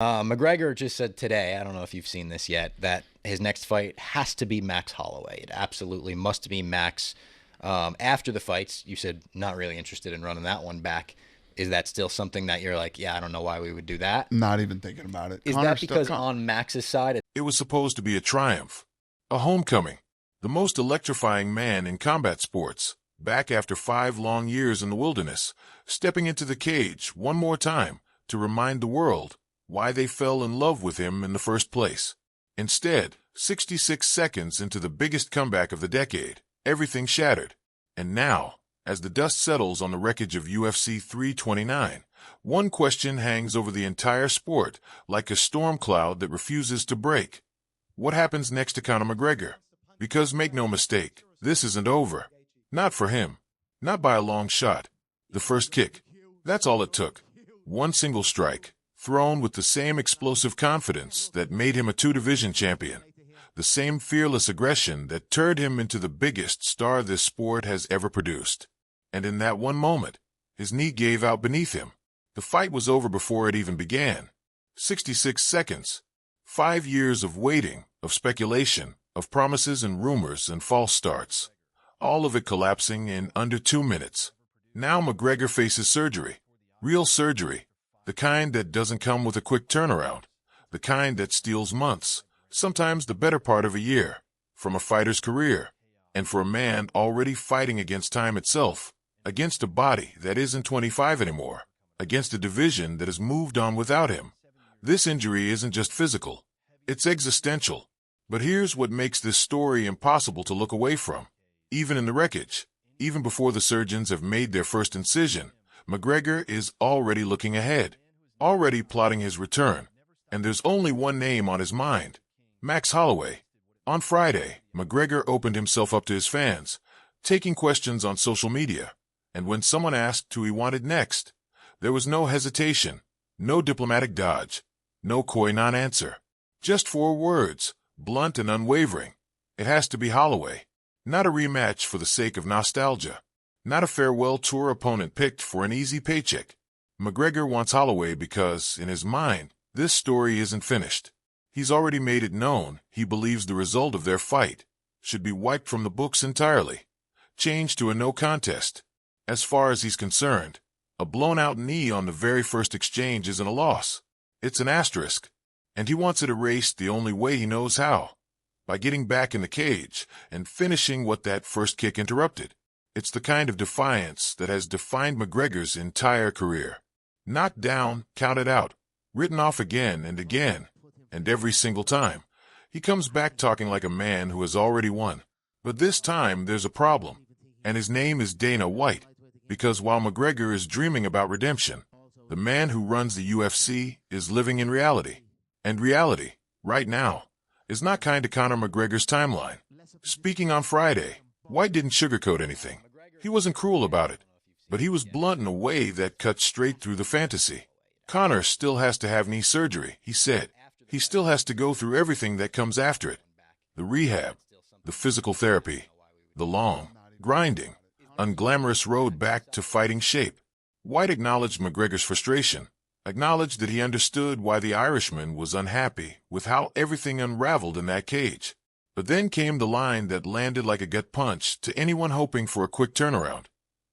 McGregor just said today, I don't know if you've seen this yet, that his next fight has to be Max Holloway. It absolutely must be Max. After the fights, you said not really interested in running that one back. Is that still something that you're like, yeah, I don't know why we would do that? Not even thinking about it. Is that because on Max's side, It was supposed to be a triumph, a homecoming, the most electrifying man in combat sports, back after 5 long years in the wilderness, stepping into the cage one more time to remind the world why they fell in love with him in the first place. Instead, 66 seconds into the biggest comeback of the decade, everything shattered. And now, as the dust settles on the wreckage of UFC 329, one question hangs over the entire sport like a storm cloud that refuses to break. What happens next to Conor McGregor? Because make no mistake, this isn't over. Not for him. Not by a long shot. The first kick. That's all it took. One single strike, thrown with the same explosive confidence that made him a two-division champion. The same fearless aggression that turned him into the biggest star this sport has ever produced. And in that one moment, his knee gave out beneath him. The fight was over before it even began. 66 seconds. 5 years of waiting, of speculation, of promises and rumors and false starts. All of it collapsing in under 2 minutes. Now McGregor faces surgery. Real surgery. The kind that doesn't come with a quick turnaround. The kind that steals months, sometimes the better part of a year, from a fighter's career. And for a man already fighting against time itself, against a body that isn't 25 anymore, against a division that has moved on without him. This injury isn't just physical. It's existential. But here's what makes this story impossible to look away from. Even in the wreckage, even before the surgeons have made their first incision, McGregor is already looking ahead, already plotting his return. And there's only one name on his mind: Max Holloway. On Friday, McGregor opened himself up to his fans, taking questions on social media. And when someone asked who he wanted next, there was no hesitation, no diplomatic dodge, no coy non-answer. Just 4 words, blunt and unwavering. It has to be Holloway. Not a rematch for the sake of nostalgia. Not a farewell tour opponent picked for an easy paycheck. McGregor wants Holloway because, in his mind, this story isn't finished. He's already made it known he believes the result of their fight should be wiped from the books entirely, changed to a no contest. As far as he's concerned, a blown-out knee on the very first exchange isn't a loss. It's an asterisk. And he wants it erased the only way he knows how, by getting back in the cage and finishing what that first kick interrupted. It's the kind of defiance that has defined McGregor's entire career. Knocked down, counted out, written off again and again, and every single time, he comes back talking like a man who has already won. But this time there's a problem, and his name is Dana White, because while McGregor is dreaming about redemption, the man who runs the UFC is living in reality. And reality, right now, is not kind to Conor McGregor's timeline. Speaking on Friday, White didn't sugarcoat anything. He wasn't cruel about it, but he was blunt in a way that cut straight through the fantasy. Conor still has to have knee surgery, he said. He still has to go through everything that comes after it. The rehab, the physical therapy, the long, grinding, unglamorous road back to fighting shape. White acknowledged McGregor's frustration, acknowledged that he understood why the Irishman was unhappy with how everything unraveled in that cage. But then came the line that landed like a gut punch to anyone hoping for a quick turnaround.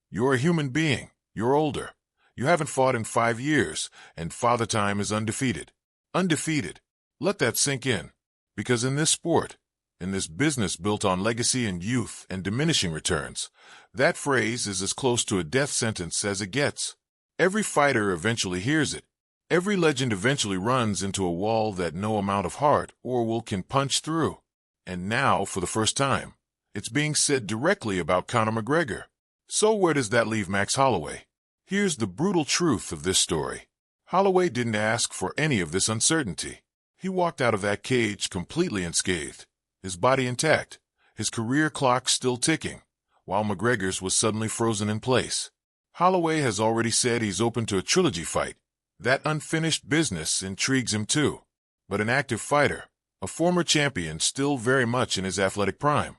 You're a human being. You're older. You haven't fought in 5 years, and Father Time is undefeated. Undefeated. Let that sink in. Because in this sport, in this business built on legacy and youth and diminishing returns, that phrase is as close to a death sentence as it gets. Every fighter eventually hears it. Every legend eventually runs into a wall that no amount of heart or will can punch through. And now, for the first time, it's being said directly about Conor McGregor. So where does that leave Max Holloway? Here's the brutal truth of this story. Holloway didn't ask for any of this uncertainty. He walked out of that cage completely unscathed, his body intact, his career clock still ticking, while McGregor's was suddenly frozen in place. Holloway has already said he's open to a trilogy fight. That unfinished business intrigues him too. But an active fighter, a former champion still very much in his athletic prime,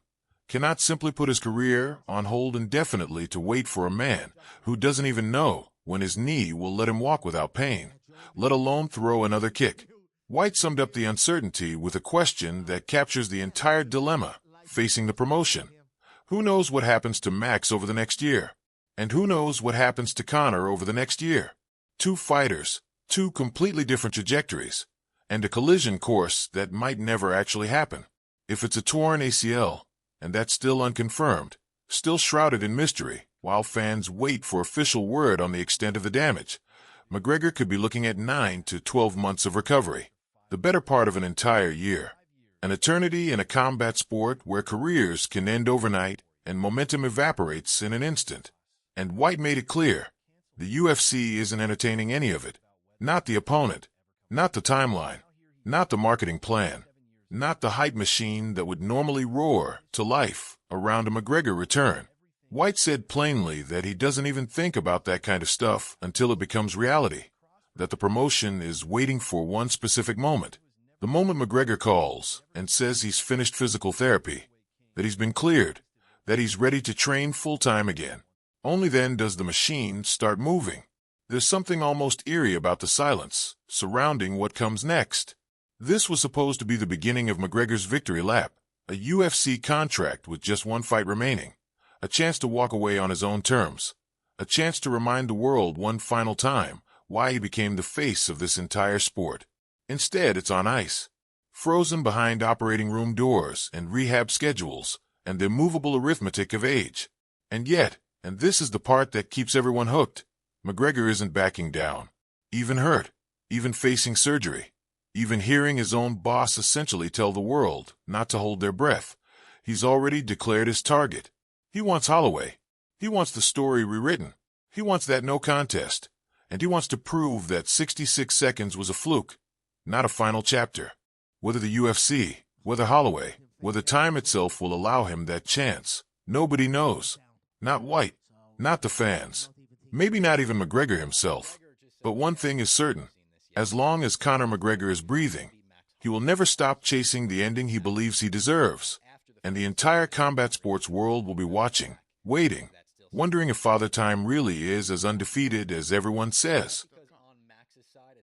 cannot simply put his career on hold indefinitely to wait for a man who doesn't even know when his knee will let him walk without pain. let alone throw another kick. White summed up the uncertainty with a question that captures the entire dilemma facing the promotion. Who knows what happens to Max over the next year? And who knows what happens to Conor over the next year? Two fighters, two completely different trajectories, and a collision course that might never actually happen. If it's a torn ACL, and that's still unconfirmed, still shrouded in mystery, while fans wait for official word on the extent of the damage, McGregor could be looking at 9 to 12 months of recovery, the better part of an entire year. An eternity in a combat sport where careers can end overnight and momentum evaporates in an instant. And White made it clear, the UFC isn't entertaining any of it. Not the opponent, not the timeline, not the marketing plan, not the hype machine that would normally roar to life around a McGregor return. White said plainly that he doesn't even think about that kind of stuff until it becomes reality, that the promotion is waiting for one specific moment. The moment McGregor calls and says he's finished physical therapy, that he's been cleared, that he's ready to train full-time again. Only then does the machine start moving. There's something almost eerie about the silence surrounding what comes next. This was supposed to be the beginning of McGregor's victory lap, a UFC contract with just one fight remaining, a chance to walk away on his own terms, a chance to remind the world one final time why he became the face of this entire sport. Instead, it's on ice, frozen behind operating room doors and rehab schedules and the immovable arithmetic of age. And yet, and this is the part that keeps everyone hooked, McGregor isn't backing down, even hurt, even facing surgery, even hearing his own boss essentially tell the world not to hold their breath. He's already declared his target. He wants Holloway. He wants the story rewritten. He wants that no contest. And he wants to prove that 66 seconds was a fluke, not a final chapter. Whether the UFC, whether Holloway, whether time itself will allow him that chance, nobody knows. Not White, not the fans, maybe not even McGregor himself. But one thing is certain. As long as Conor McGregor is breathing, he will never stop chasing the ending he believes he deserves. And the entire combat sports world will be watching, waiting, wondering if Father Time really is as undefeated as everyone says.